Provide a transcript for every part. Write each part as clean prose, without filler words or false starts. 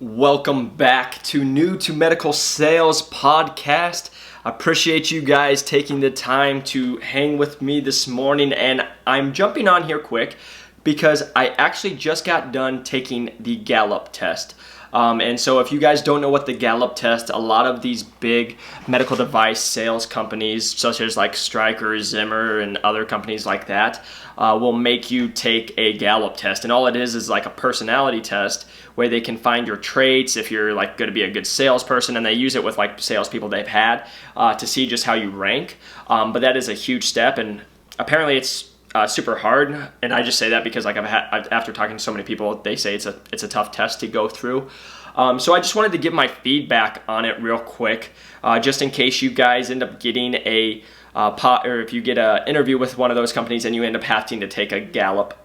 Welcome back to New to Medical Sales podcast. Appreciate you guys taking the time to hang with me this morning, and I'm jumping on here quick because I actually just got done taking the Gallup test. And so if you guys don't know what the Gallup test, a lot of these big medical device sales companies, such as like Stryker, Zimmer, and other companies like that, will make you take a Gallup test. And all it is like a personality test where they can find your traits, if you're like going to be a good salesperson, and they use it with like salespeople they've had to see just how you rank. But that is a huge step, and apparently it's super hard, and I just say that because like after talking to so many people, they say it's a tough test to go through. So I just wanted to give my feedback on it real quick, just in case you guys end up getting or if you get an interview with one of those companies and you end up having to take a Gallup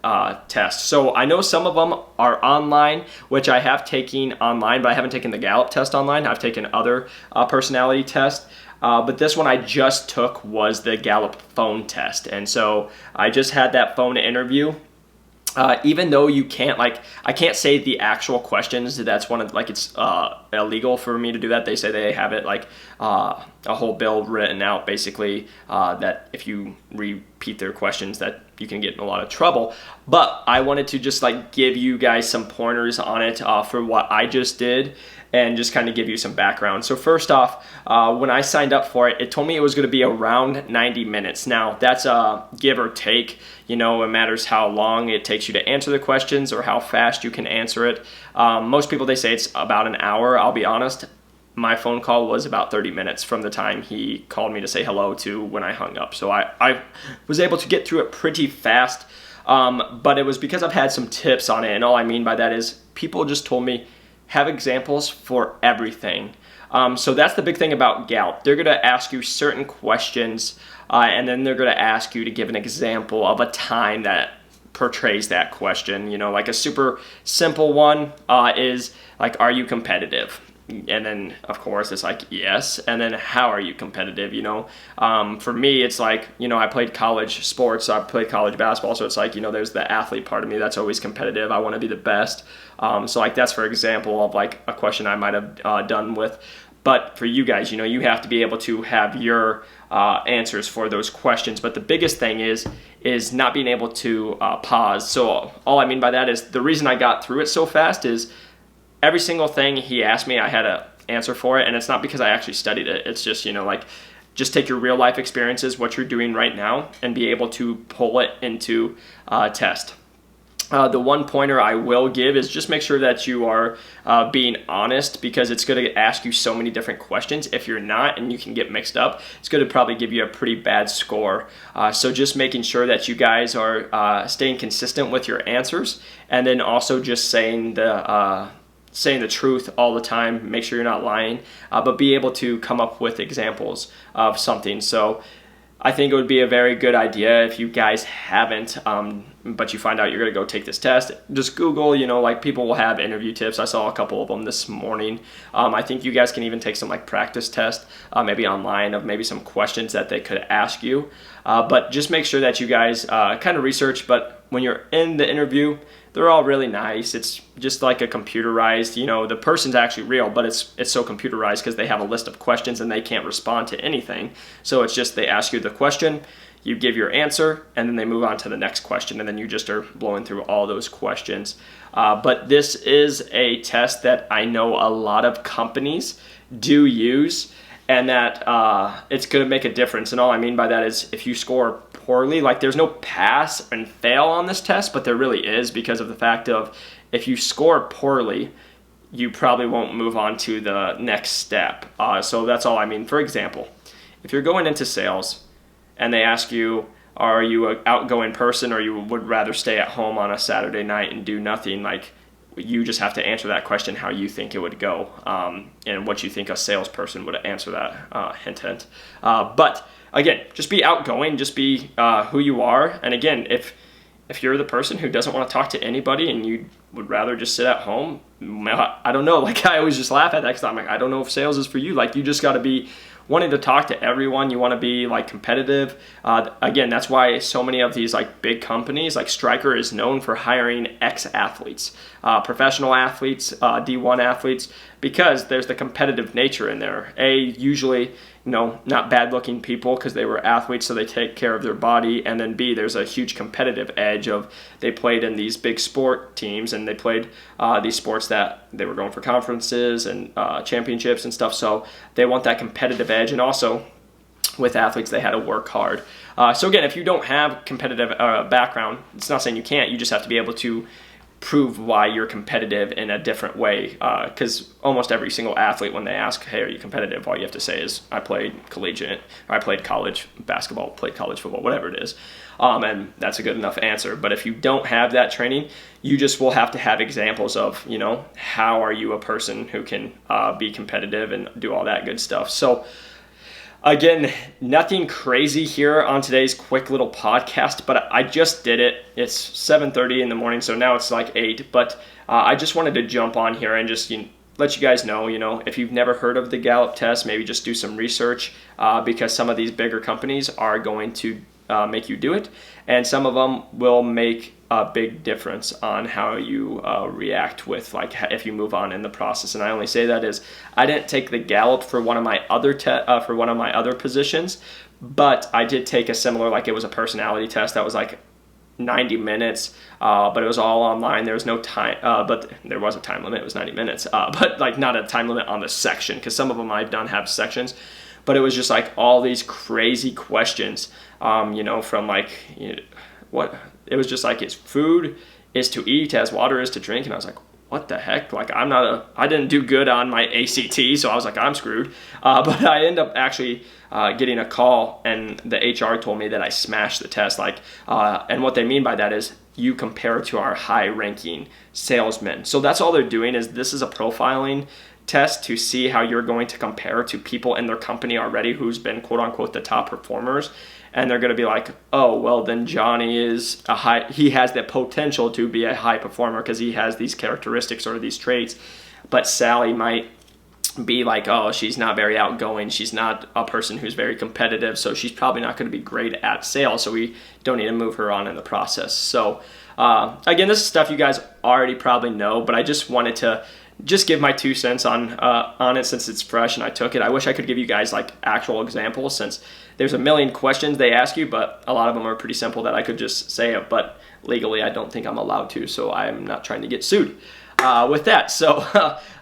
test. So I know some of them are online, which I have taken online, but I haven't taken the Gallup test online. I've taken other personality tests. But this one I just took was the Gallup phone test. And so I just had that phone interview. Even though you can't, I can't say the actual questions. That's one of, it's illegal for me to do that. They say they have it a whole bill written out, basically, that if you repeat their questions that you can get in a lot of trouble. But I wanted to just give you guys some pointers on it for what I just did, and just kind of give you some background. So first off, when I signed up for it, it told me it was going to be around 90 minutes. Now, that's a give or take. It matters how long it takes you to answer the questions or how fast you can answer it. Most people, they say it's about an hour. I'll be honest, my phone call was about 30 minutes from the time he called me to say hello to when I hung up. So I was able to get through it pretty fast, but it was because I've had some tips on it. And all I mean by that is people just told me, have examples for everything. So that's the big thing about Gallup. They're going to ask you certain questions, and then they're going to ask you to give an example of a time that portrays that question. Like a super simple one is are you competitive? And then, of course, it's yes. And then, how are you competitive? For me, it's I played college sports. I played college basketball. So it's there's the athlete part of me that's always competitive. I want to be the best. So that's for example of a question I might have done with. But for you guys, you have to be able to have your answers for those questions. But the biggest thing is not being able to pause. So all I mean by that is the reason I got through it so fast is every single thing he asked me, I had an answer for it, and it's not because I actually studied it. It's just, just take your real life experiences, what you're doing right now, and be able to pull it into a test. The one pointer I will give is just make sure that you are being honest, because it's going to ask you so many different questions. If you're not and you can get mixed up, it's going to probably give you a pretty bad score. So just making sure that you guys are staying consistent with your answers, and then also just saying the truth all the time. Make sure you're not lying, but be able to come up with examples of something. So I think it would be a very good idea if you guys haven't, but you find out you're going to go take this test. Just Google, people will have interview tips. I saw a couple of them this morning. I think you guys can even take some practice test, maybe online, of maybe some questions that they could ask you. But just make sure that you guys kind of research. But when you're in the interview, they're all really nice. It's just like a computerized, the person's actually real, but it's so computerized because they have a list of questions and they can't respond to anything. So it's just they ask you the question, you give your answer, and then they move on to the next question, and then you just are blowing through all those questions. But this is a test that I know a lot of companies do use, and that it's going to make a difference. And all I mean by that is if you score poorly, there's no pass and fail on this test, but there really is, because of the fact of if you score poorly, you probably won't move on to the next step. So that's all I mean. For example, if you're going into sales and they ask you, are you an outgoing person, or you would rather stay at home on a Saturday night and do nothing, you just have to answer that question how you think it would go, and what you think a salesperson would answer that, hint. But again, just be outgoing, just be who you are. And again, if you're the person who doesn't want to talk to anybody and you would rather just sit at home, I don't know. I always just laugh at that because I'm I don't know if sales is for you. You just got to be wanting to talk to everyone. You want to be like competitive. Again, that's why so many of these like big companies, like Stryker is known for hiring ex-athletes, professional athletes, D1 athletes, because there's the competitive nature in there. Usually, not bad looking people because they were athletes, so they take care of their body. And then B, there's a huge competitive edge of they played in these big sport teams, and they played these sports that they were going for conferences and championships and stuff. So they want that competitive edge. And also with athletes, they had to work hard. So again, if you don't have competitive background, it's not saying you can't. You just have to be able to prove why you're competitive in a different way, because almost every single athlete, when they ask, hey, are you competitive, all you have to say is, I played collegiate, or I played college basketball, played college football, whatever it is, and that's a good enough answer. But if you don't have that training, you just will have to have examples of, how are you a person who can be competitive and do all that good stuff. So again, nothing crazy here on today's quick little podcast, but I just did it. It's 7:30 in the morning, so now it's like 8, but I just wanted to jump on here and just let you guys know, if you've never heard of the Gallup test, maybe just do some research, because some of these bigger companies are going to make you do it, and some of them will make a big difference on how you react with, like, if you move on in the process. And I only say that is I didn't take the Gallup for one of my other positions, but I did take a similar, like, it was a personality test that was like 90 minutes, but it was all online. There was no time, but there was a time limit. It was 90 minutes, but like not a time limit on the section, because some of them I've done have sections. But it was just like all these crazy questions, from like, what it was just like, it's food is to eat as water is to drink. And I was like, what the heck? Like, I didn't do good on my ACT, so I was like, I'm screwed. But I ended up actually getting a call, and the HR told me that I smashed the test. And what they mean by that is you compare to our high-ranking salesmen. So that's all they're doing, is this is a profiling test to see how you're going to compare to people in their company already who's been quote-unquote the top performers. And they're going to be like, oh, well, then Johnny he has the potential to be a high performer because he has these characteristics or these traits. But Sally might be like, oh, she's not very outgoing. She's not a person who's very competitive, so she's probably not going to be great at sales. So we don't need to move her on in the process. So again, this is stuff you guys already probably know, but I just wanted to just give my 2 cents on it since it's fresh and I took it. I wish I could give you guys like actual examples, since there's a million questions they ask you, but a lot of them are pretty simple that I could just say it, but legally I don't think I'm allowed to, so I'm not trying to get sued with that. So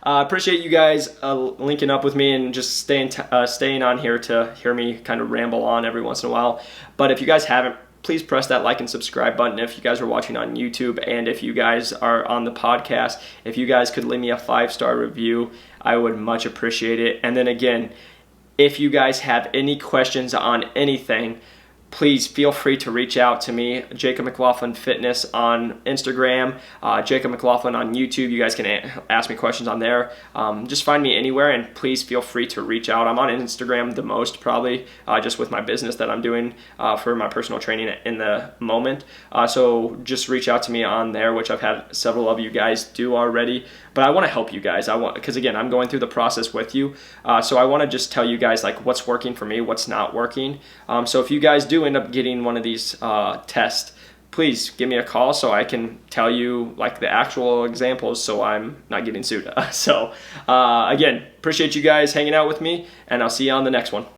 appreciate you guys linking up with me and just staying on here to hear me kind of ramble on every once in a while. But if you guys haven't, please press that like and subscribe button if you guys are watching on YouTube. And if you guys are on the podcast, if you guys could leave me a 5-star review, I would much appreciate it. And then again, if you guys have any questions on anything, please feel free to reach out to me, Jacob McLaughlin Fitness on Instagram, Jacob McLaughlin on YouTube. You guys can ask me questions on there. Just find me anywhere, and please feel free to reach out. I'm on Instagram the most, probably, just with my business that I'm doing for my personal training in the moment. So just reach out to me on there, which I've had several of you guys do already. But I want to help you guys. Because again, I'm going through the process with you. So I want to just tell you guys like what's working for me, what's not working. So if you guys do end up getting one of these tests, please give me a call so I can tell you like the actual examples, so I'm not getting sued. So again, appreciate you guys hanging out with me, and I'll see you on the next one.